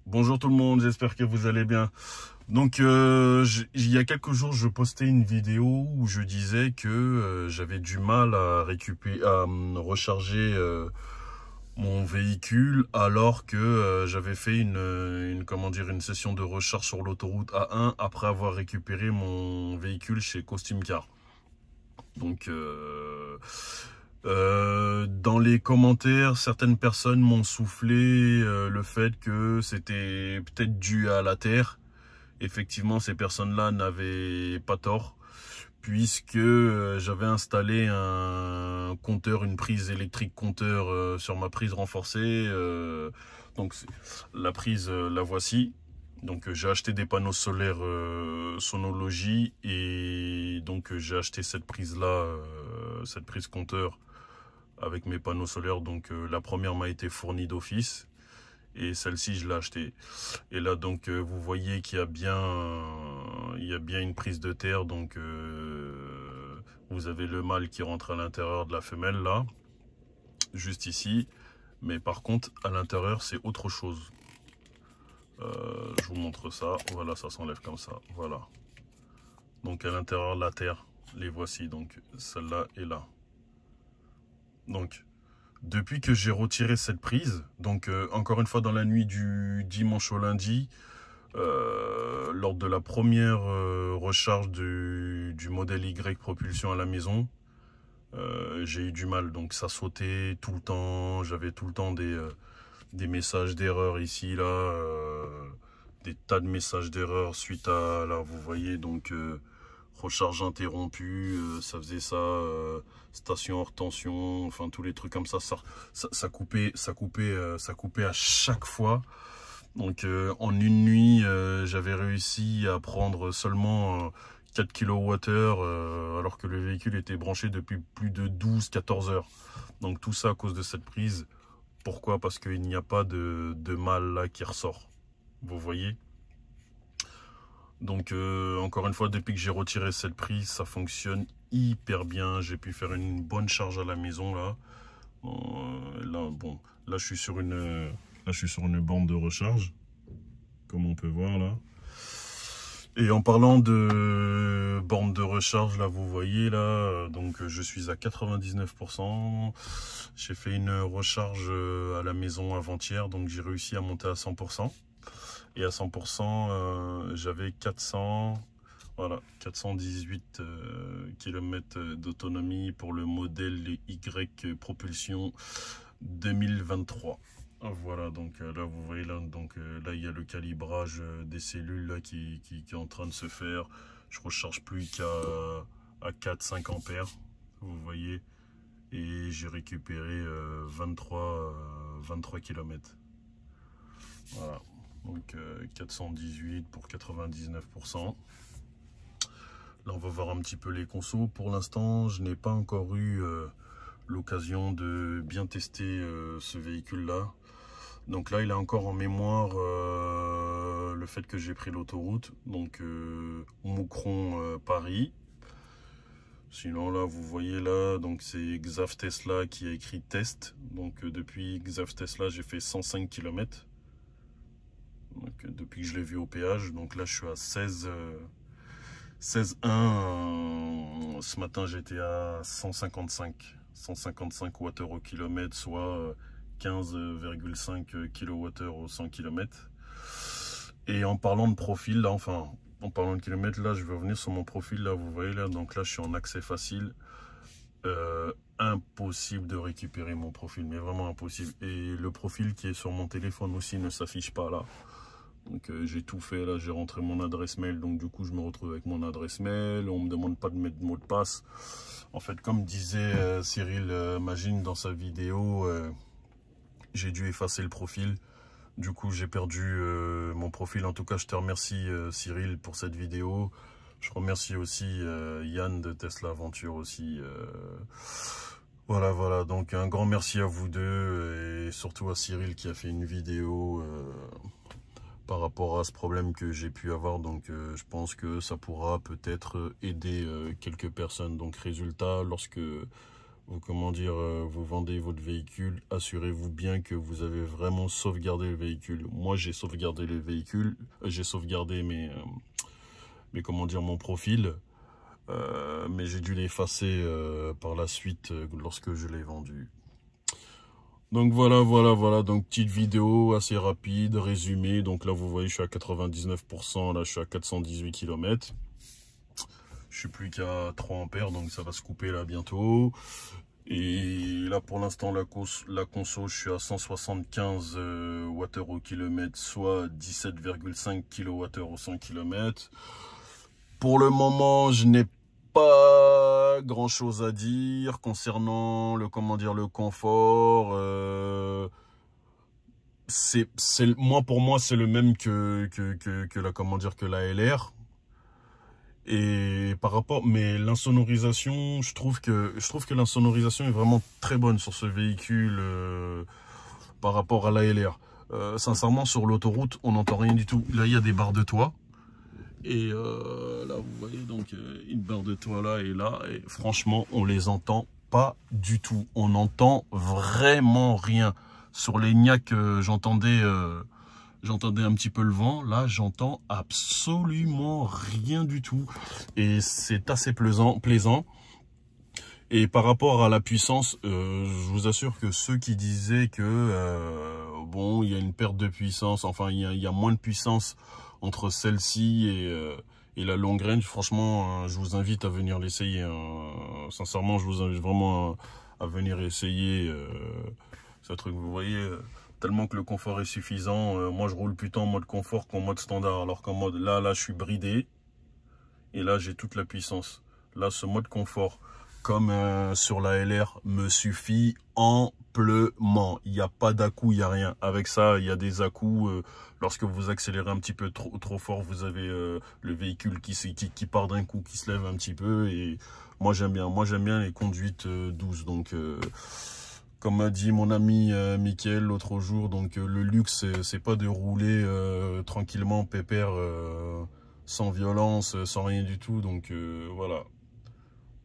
Bonjour tout le monde, j'espère que vous allez bien. Donc, il y a quelques jours, je postais une vidéo où je disais que j'avais du mal à recharger mon véhicule alors que j'avais fait une session de recharge sur l'autoroute A1 après avoir récupéré mon véhicule chez Costume Car. Donc, dans les commentaires, certaines personnes m'ont soufflé le fait que c'était peut-être dû à la Terre. Effectivement, ces personnes-là n'avaient pas tort, puisque j'avais installé un compteur, une prise électrique compteur sur ma prise renforcée. Donc la prise, la voici. Donc j'ai acheté des panneaux solaires Sonology et donc j'ai acheté cette prise-là, cette prise compteur avec mes panneaux solaires. Donc la première m'a été fournie d'office et celle-ci je l'ai achetée. Et là donc vous voyez qu'il y a bien une prise de terre. Donc vous avez le mâle qui rentre à l'intérieur de la femelle là, juste ici. Mais par contre à l'intérieur c'est autre chose. Je vous montre ça. Voilà, ça s'enlève comme ça. Voilà. Donc à l'intérieur de la terre, les voici. Donc celle-là est là. Donc depuis que j'ai retiré cette prise, donc encore une fois dans la nuit du dimanche au lundi, lors de la première recharge du modèle Y propulsion à la maison, j'ai eu du mal. Donc ça sautait tout le temps. J'avais tout le temps des messages d'erreur ici, là, des tas de messages d'erreur suite à, là, vous voyez, donc, recharge interrompue, ça faisait ça, station hors tension, enfin, tous les trucs comme ça, ça coupait à chaque fois. Donc, en une nuit, j'avais réussi à prendre seulement 4 kWh, alors que le véhicule était branché depuis plus de 12-14 heures. Donc, tout ça à cause de cette prise. Pourquoi? Parce qu'il n'y a pas de mâle là qui ressort. Vous voyez? Donc encore une fois, depuis que j'ai retiré cette prise, ça fonctionne hyper bien. J'ai pu faire une bonne charge à la maison là. Là je suis sur une borne de recharge, comme on peut voir là. Et en parlant de borne de recharge, là, vous voyez, là, donc je suis à 99%. J'ai fait une recharge à la maison avant-hier, donc j'ai réussi à monter à 100%. Et à 100%, j'avais 418 km d'autonomie pour le modèle Y propulsion 2023. Voilà, donc là vous voyez là, donc là il y a le calibrage des cellules là qui est en train de se faire. Je recharge plus qu'à 4-5 ampères, vous voyez, et j'ai récupéré 23 km. Voilà, donc 418 pour 99%. Là on va voir un petit peu les consos. Pour l'instant je n'ai pas encore eu l'occasion de bien tester ce véhicule là. Donc là il a encore en mémoire le fait que j'ai pris l'autoroute, donc Moucron Paris. Sinon là vous voyez là, donc c'est Xav Tesla qui a écrit test. Donc depuis Xav Tesla j'ai fait 105 km. Donc depuis que je l'ai vu au péage. Donc là je suis à 16,1. Ce matin j'étais à 155 watts au kilomètre, soit 15,5 kWh au 100 km. Et en parlant de profil, là, enfin, en parlant de kilomètres, là, je vais revenir sur mon profil, là, vous voyez, là, donc là, je suis en accès facile. Impossible de récupérer mon profil, mais vraiment impossible. Et le profil qui est sur mon téléphone aussi ne s'affiche pas, là. Donc j'ai tout fait, là, j'ai rentré mon adresse mail, donc du coup, je me retrouve avec mon adresse mail, on me demande pas de mettre de mot de passe. En fait, comme disait Cyril Magine dans sa vidéo, j'ai dû effacer le profil. Du coup, j'ai perdu mon profil. En tout cas, je te remercie Cyril pour cette vidéo. Je remercie aussi Yann de Tesla Aventure aussi. Voilà. Donc un grand merci à vous deux et surtout à Cyril qui a fait une vidéo par rapport à ce problème que j'ai pu avoir. Donc je pense que ça pourra peut-être aider quelques personnes. Donc résultat, lorsque vous vendez votre véhicule, assurez-vous bien que vous avez vraiment sauvegardé le véhicule. Moi, j'ai sauvegardé le véhicule, j'ai sauvegardé mon profil, mais j'ai dû l'effacer par la suite lorsque je l'ai vendu. Donc voilà, donc petite vidéo assez rapide, résumé. Donc là, vous voyez, je suis à 99%, là, je suis à 418 km. Je suis plus qu'à 3 ampères, donc ça va se couper là bientôt. Et là, pour l'instant, la conso, je suis à 175 Wh au kilomètre, soit 17,5 kWh au 100 km. Pour le moment, je n'ai pas grand chose à dire concernant le confort. Pour moi, c'est le même que la LR. Et par rapport, mais l'insonorisation, je trouve que l'insonorisation est vraiment très bonne sur ce véhicule par rapport à la LR. Sincèrement, sur l'autoroute, on n'entend rien du tout. Là, il y a des barres de toit. Et là, vous voyez donc une barre de toit là et là. Et franchement, on les entend pas du tout. On n'entend vraiment rien. Sur les Niac, j'entendais un petit peu le vent. Là, j'entends absolument rien du tout. Et c'est assez plaisant. Et par rapport à la puissance, je vous assure que ceux qui disaient que bon, il y a une perte de puissance, enfin il y a moins de puissance entre celle-ci et la long range, franchement, je vous invite à venir l'essayer. Sincèrement, je vous invite vraiment à venir essayer ce truc. Vous voyez, tellement que le confort est suffisant. Moi, je roule plutôt en mode confort qu'en mode standard, alors qu'en mode là, je suis bridé et là, j'ai toute la puissance. Là, ce mode confort, comme sur la LR, me suffit amplement. Il n'y a pas d'à-coup, il n'y a rien. Avec ça, il y a des à-coups. Lorsque vous accélérez un petit peu trop fort, vous avez le véhicule qui part d'un coup, qui se lève un petit peu. Et moi, j'aime bien les conduites douces. Donc, comme m'a dit mon ami Mickaël l'autre jour, donc le luxe, c'est pas de rouler tranquillement, pépère, sans violence, sans rien du tout. Donc, voilà.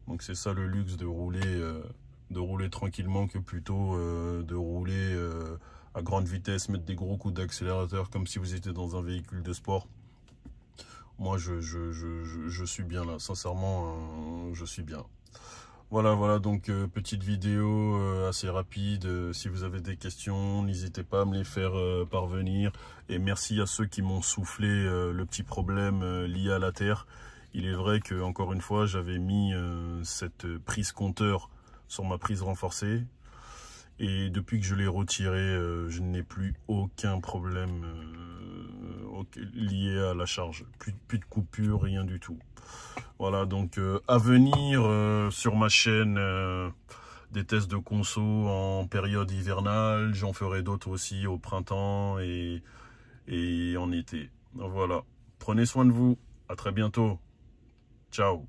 Donc c'est ça le luxe de rouler tranquillement que plutôt de rouler à grande vitesse, mettre des gros coups d'accélérateur comme si vous étiez dans un véhicule de sport. Moi je suis bien là, sincèrement je suis bien. Voilà, donc petite vidéo assez rapide. Si vous avez des questions, n'hésitez pas à me les faire parvenir. Et merci à ceux qui m'ont soufflé le petit problème lié à la Terre. Il est vrai que, encore une fois, j'avais mis cette prise compteur sur ma prise renforcée. Et depuis que je l'ai retiré, je n'ai plus aucun problème lié à la charge. Plus de coupure, rien du tout. Voilà, donc à venir sur ma chaîne, des tests de conso en période hivernale. J'en ferai d'autres aussi au printemps et en été. Voilà, prenez soin de vous. À très bientôt. Ciao.